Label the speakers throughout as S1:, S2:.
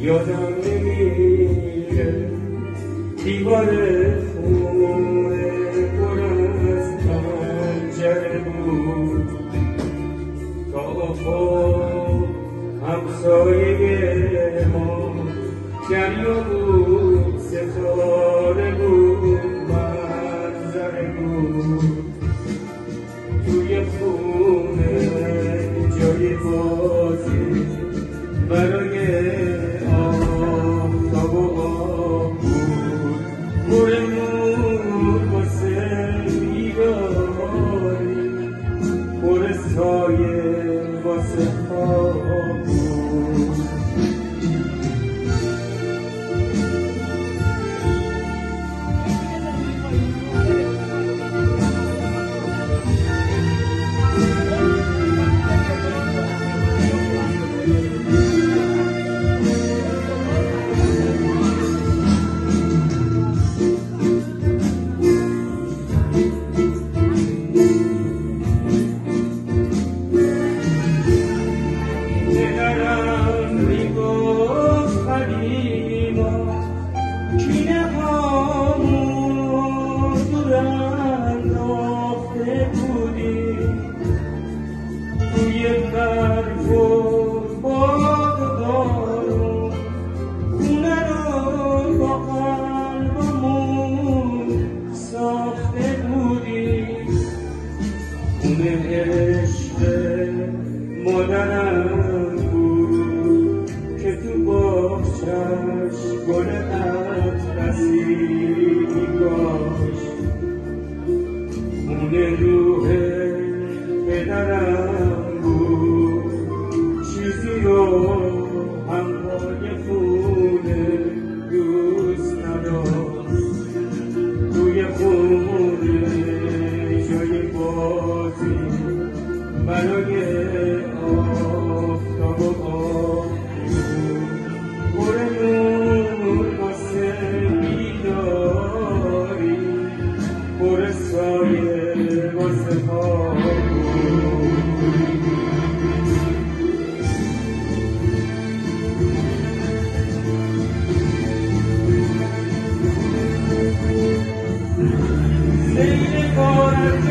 S1: یادم نمیره دیوار خونه پر از پنجره بود تا افق همسایه ما دریا بود ستاره بود منظره بود توی خونه جای بازی برای آفتاب و آب بود پر نور واسه بیداری پر سایه واسه خواب بود مادرم بود که تو باغچه‌اش گل اطلسی می‌کاشت خونه روح پدرم بود چیزی رو همراه خونه دوست نداشت توی خونه جای بازی برای آفتاب و آب پر نور واسه بیداری پر سایه واسه خواب سیل بارد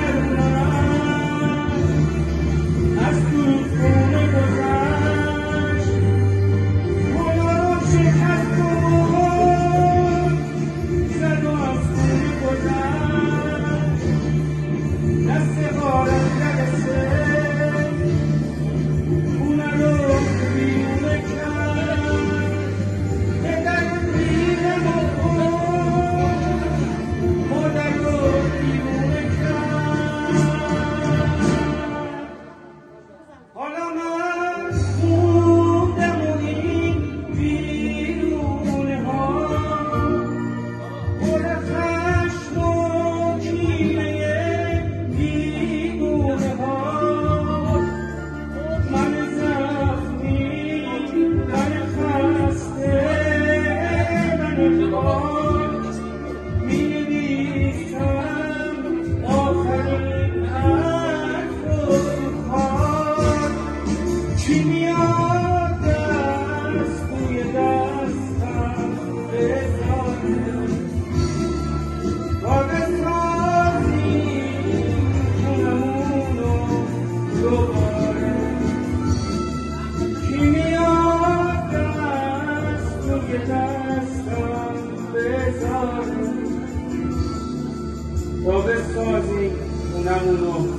S1: تا بسازیم خونمونو